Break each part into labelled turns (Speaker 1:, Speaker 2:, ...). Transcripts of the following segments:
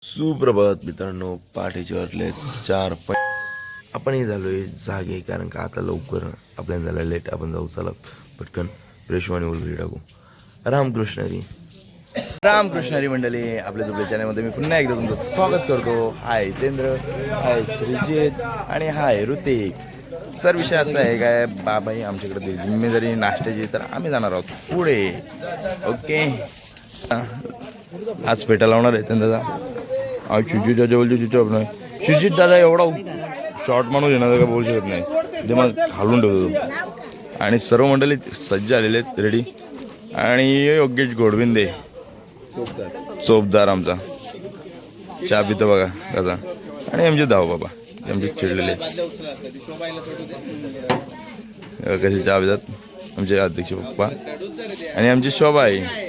Speaker 1: सुप्रभात मित्रांनो, पहाटेचे वाजले 4 आपणही झालोय जागे, कारण का आता लवकर आपल्याला झालं लेट. आपण जाऊ, चला पटकन फ्रेशवाणी उलगडी टाकू. रामकृष्णारी मंडळी, आपल्या झोपड्या चॅनलमध्ये मी पुन्हा एकदा तुमचं स्वागत करतो. हाय जितेंद्र, हाय श्रीजित आणि हाय ऋतिक. तर विषय असा आहे काय, बाबाई आमच्याकडे जिम्मेदारी नाश्त्याची, तर आम्ही जाणार आहोत पुढे. ओके, आज पेटा लावणार आहे त्यांचा. आज शिजित दादा बोलतो तिथे आपण शिजित दादा एवढा शॉर्ट माणूस येणार का बोलू शकत नाही, ते मग घालून ठेवतो. आणि सर्व मंडळी सज्ज आलेले आहेत, रेडी. आणि योगेश गोडविंदे चोपदार आमचा चहा पितो बघा कसा. आणि आमचे धाव बाबा आमचे चिडलेले कसे चहा पितात आमचे अध्यक्ष पप्पा आणि आमची शोभा आहे.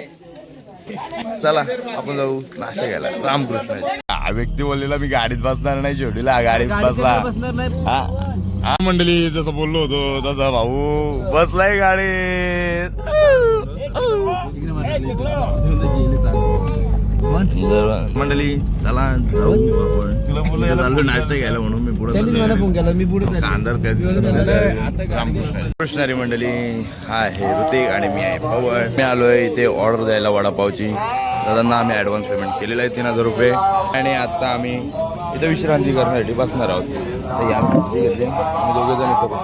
Speaker 1: चला आपण जाऊ नाश्ता घ्यायला. रामकृष्ण. हा व्यक्ती बोललेला मी गाडीत बसणार नाही, शेवटीला गाडीत बसला. हा मंडळी, जसं बोललो होतो तसा भाऊ बसलाय गाडीत. मंडळी चला जाऊ आपण. तुला बोललो नाश्ता घ्यायला म्हणून मी पुढे कृष्णारी मंडळी. हा आहे ऋतिक आणि मी आहे पवन. मी आलोय इथे ऑर्डर द्यायला वडापावची. दादांना आम्ही ॲडव्हान्स पेमेंट केलेलं आहे 3000 रुपये. आणि आता आम्ही इथे विश्रांती करण्यासाठी बसणार आहोत. तर या घेतले आम्ही दोघे जण मंडळी.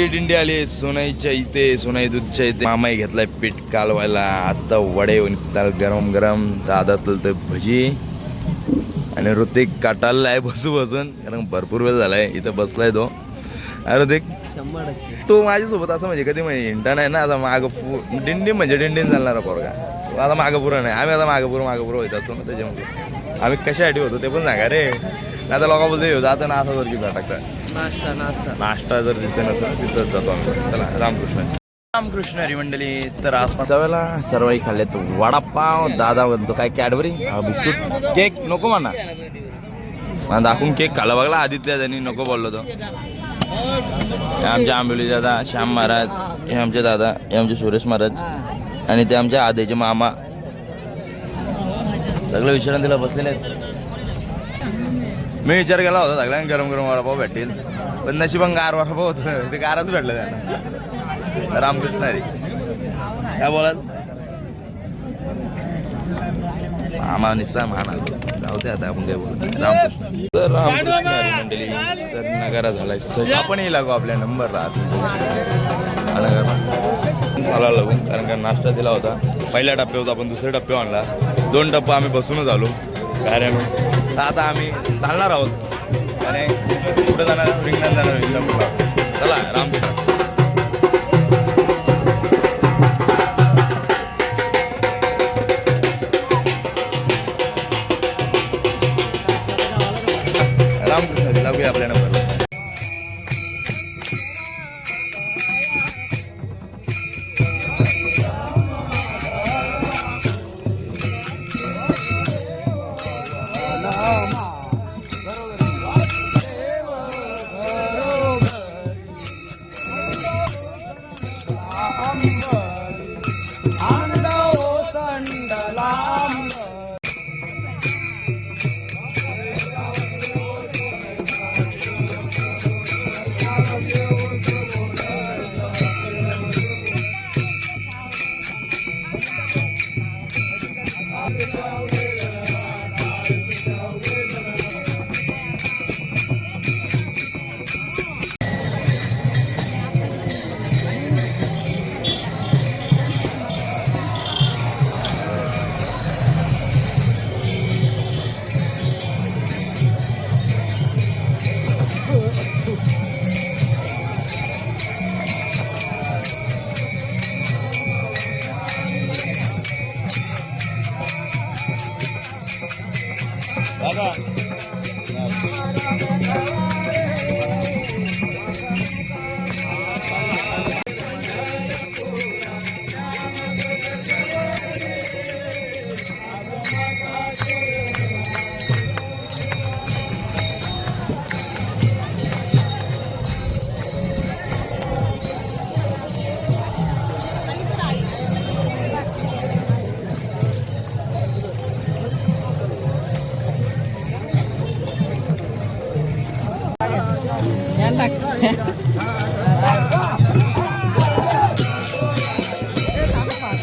Speaker 1: दिंडी आली सोनाईच्या इथे, सोनाई दूधच्या इथे. मामाई घेतलाय पीठ कालवायला. आता वडे गरम गरम. दादा तलत भजी. आणि ऋतिक काटाला आहे बसून, कारण भरपूर वेळ झालाय इथं बसलाय तो. ऋतिक तो माझ्यासोबत असं म्हणजे कधी म्हणजे हिंटा नाही ना. आता मागं दिंडी म्हणजे दिंडीन चालणारा पोरगा. आता मागं पुरं नाही, आम्ही आता मागं पुरं होत असतो ना. त्याच्यामध्ये आम्ही कशासाठी होतो ते पण सांगा रे. आता लोक बोलते होतं आता नाश्ता जर किती टाकतात नाश्ता जर तिथे नसेल तिथंच जातो आम्ही. चला रामकृष्ण हरी मंडळी. तर आज वेळेला सर्वही खाल्लेत वडापाव. दादा म्हणतो काय कॅडबरी बिस्कुट केक नको म्हणा. मला दाखवून केक खाला बघला आदित्य, त्यांनी नको बोललो तो. हे आमचे आंबोली दादा श्याम महाराज, हे आमचे दादा, हे आमचे सुरेश महाराज आणि ते आमच्या आधीचे मामा. सगळं विश्रांतीला बसलेले आहेत. मी विचार केला होता सगळ्यांना गरम गरम वडापाव भेटेल, पण नशिबन गार वडापाव होतं, ते गारच भेटलं त्यांना. रामकृष्ण हरी. काय बोलाल मामा निसला महाना जाऊ दे आता आपण काय बोलू. रामकृष्ण. तर रामकृष्ण हरी मंडळी. तर नगारा झालाय सज. आपणही लागू आपल्या नंबर राहत मला लागून, कारण का नाश्ता दिला होता. पहिल्या टप्प्यावर आपण दुसऱ्या टप्प्यावर आणला. 2 टप्पा आम्ही बसूनच आलो कारण आता आम्ही चालणार आहोत आणि कुठं जाणार, रिंगणात जाणार. चला रामकृष्ण. रामकृष्ण लागूया आपल्या नंबर.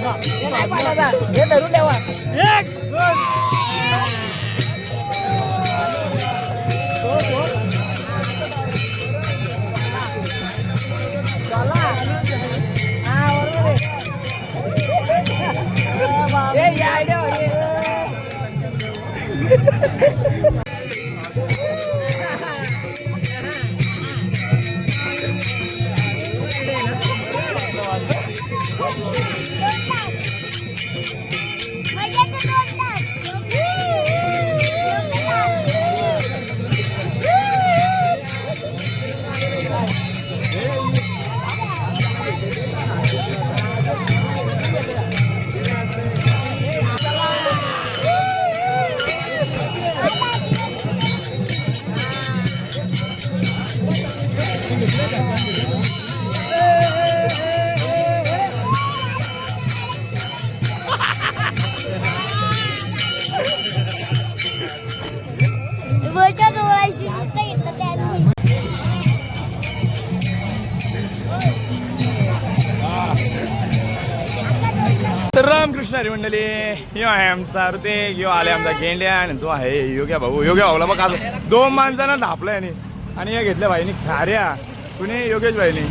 Speaker 2: हे धरून ठेवा.
Speaker 1: तर रामकृष्ण हरी मंडळी, यो आहे आमचा ऋतिक, यो आले आमचा गेंड्या आणि तो आहे योग्या भाऊ. योग्या भाऊला बघ आज 2 माणसांना ढापलं याने आणि हे घेतल्या भाईनी खाऱ्या, कुणी योगेश भाईनी.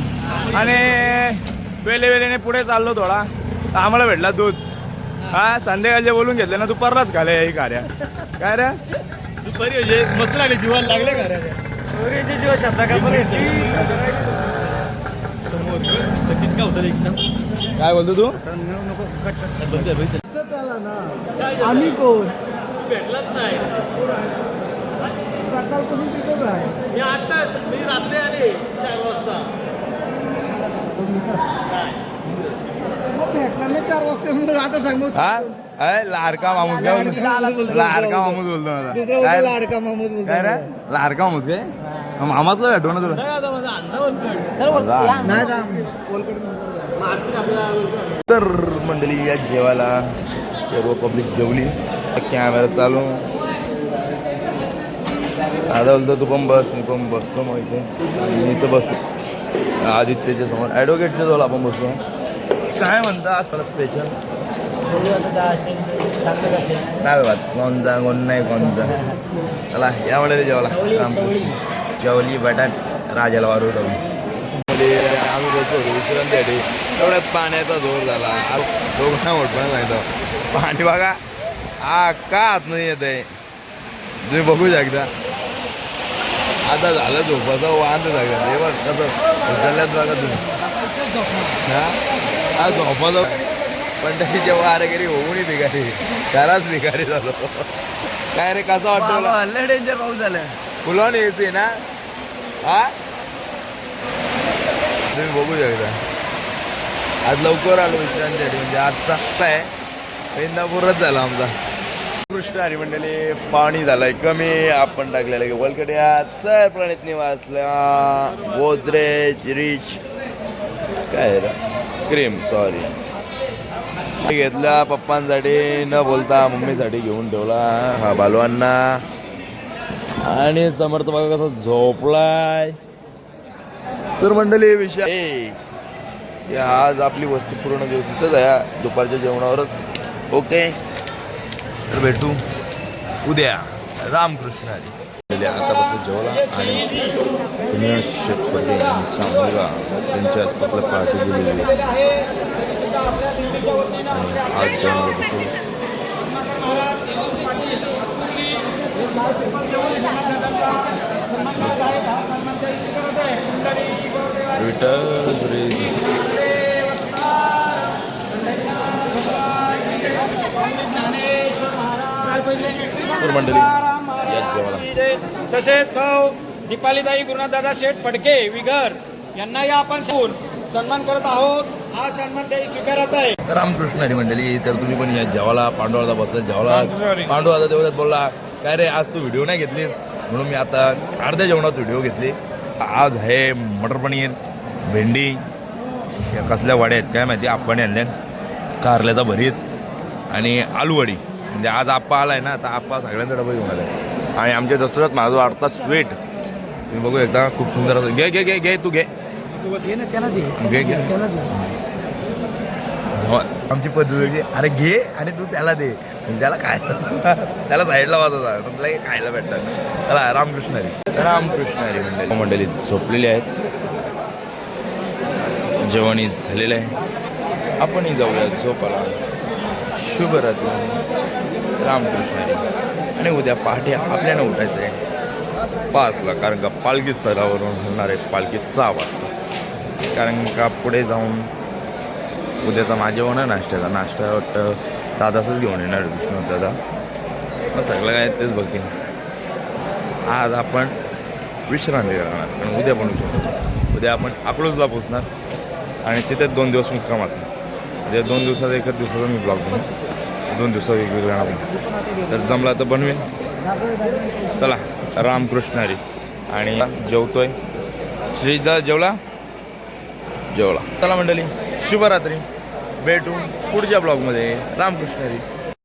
Speaker 1: आणि वेळेने पुढे चाललो थोडा तर आम्हाला भेटला दूध. हा संध्याकाळचे बोलून घेतले ना, दुपारलाच खाले ही खाऱ्या. काय रे दुपारी म्हणजे मस्त लागले, जीवाला लागले खाऱ्या. जीवा शब्दा काय बोलतो तू?
Speaker 2: आम्ही कोण
Speaker 3: भेटलाच नाही.
Speaker 2: सकाळपासून तिथंच आहे.
Speaker 3: मी आता मी रात्री आले 4 वाजता.
Speaker 2: भेटला नाही 4 वाजता म्हणून आता सांगू.
Speaker 1: हा लाडका मामूस काय बोलतो? लाडका मामूस बोलतो मला.
Speaker 2: दुसरा लाडका मामूद बोलतो.
Speaker 1: काय रे लाडका मामूस काय मामाचला भेटू ना तुला.
Speaker 2: नाही जा कोलकडे
Speaker 1: तर मंडळी या जेवायला सर्व पब्लिक जेवली. कॅमेरा चालू. आता बोलतो तू पण बस, मी पण बसतो. मग इथे मी इथं बसतो आदित्यच्या समोर, ॲडव्होकेटच्या जवळ आपण बसतो. काय म्हणता आज स्पेशल काय बात? कोणता कोण नाही कोणता. चला या वेळेला जेवायला जेवली बटाट राजाला वारू जाऊन आम्ही बसतो विश्रांतीसाठी. तेवढ्यात पाण्याचा जोर झाला. दोघांना मोठपणा सांगतो पाणी बघा का आत नाही येत आहे. तुम्ही बघू शकता. आता झालं झोपाचं वांद सगळं हे बघ कसं उचलल्यात बघा तुम्ही. हा झोपाचं पण तरी जेव्हा आरेगिरी होऊनही भिकारी त्यालाच भिकारी झालो. काय रे कसं वाटतं?
Speaker 2: डेंजर पाऊस झाला.
Speaker 1: फुलावून यायची ना. हा तुम्ही बघू शकता. आज लवकर आलो विश्रांतीसाठी. म्हणजे आजचा आहे इंदापूरच झाला आमचा. कृष्ण हरी मंडळी पाणी झालंय कमी. आपण टाकलेलं की वलकड्या तर प्रणित निवासला गोदरेज रिच काय क्रीम सॉरी घेतला पप्पांसाठी न बोलता मम्मीसाठी घेऊन ठेवला. हा बालवांना. आणि समर्थ बघा कसा झोपलाय. तर मंडळी विषय आज आपली वस्ती पूर्ण दिवस इथंच आहे दुपारच्या जेवणावरच. ओके तर भेटू उद्या. रामकृष्ण हरी. आतापासून जेवला आणि पुणे शेतकरी मुलगा त्यांच्या आपल्या पार्टी दिलेली आणि आज जेवण बघू. मंडळी
Speaker 3: तसेच सौ दीपालीताई गुरुनाथदादा शेठ फडके विगर यांनाही आपण सन्मान करत आहोत. हा सन्मान त्याही स्वीकारायचा आहे.
Speaker 1: रामकृष्ण हरी मंडळी. तर तुम्ही पण या जेवाला पांडवाला बसला जेवाला. पांडू आता तेवढ्यात बोलला काय रे आज तू व्हिडिओ नाही घेतलीस म्हणून मी आता अर्ध्या जेवणात व्हिडिओ घेतली. आज आहे मटर पनीर भेंडी या कसल्या वड्या आहेत काय माहिती. आपण आणल्या कारल्याचा भरीत आणि आलूवडी. म्हणजे आज आप्पा आलाय ना तर आप्पा सगळ्यांचा डबा घेऊन आलाय. आणि आमच्या दसऱ्यात माझं वाटता स्वीट तुम्ही बघू एकदा खूप सुंदर असं. घे घे घे घे तू घे
Speaker 2: घे ना त्याला दे.
Speaker 1: घे घे. हो, आमची पद्धत होती अरे घे आणि तू त्याला दे म्हणजे त्याला खायला त्याला साईडला वाजवता तुला खायला भेटतं. चला रामकृष्ण हरी मंडळी झोपलेली आहेत. जेवणी झालेलं आहे. आपणही जाऊया झोपाला. शुभरात्री. रामकृष्ण हरी. आणि उद्या पहाटे आपल्याला उठायचं आहे 5ला कारण का पालखी स्थळावरून होणार आहे पालखी 6 वाजता. कारण का पुढे जाऊन उद्याचा माझ्या होणार नाश्ता वाटतं दादाचंच घेऊन येणार विष्णू दादा. मग सगळं काय तेच बघतील. आज आपण विश्रांती करणार पण उद्या पण उद्या आपण अकलूजला पोचणार आणि तिथे 2 दिवस मुक्काम असणार. म्हणजे 2 दिवसात एकच दिवसाचा मी ब्लॉग बनवू 2 दिवसात वेगवेगळ्या आपण तर जमला तर बनवे. चला रामकृष्ण हरी. आणि जेवतोय श्रीदा जेवला. चला मंडळी शुभरात्री. भेटू पुढच्या ब्लॉगमध्ये. रामकृष्ण हरी.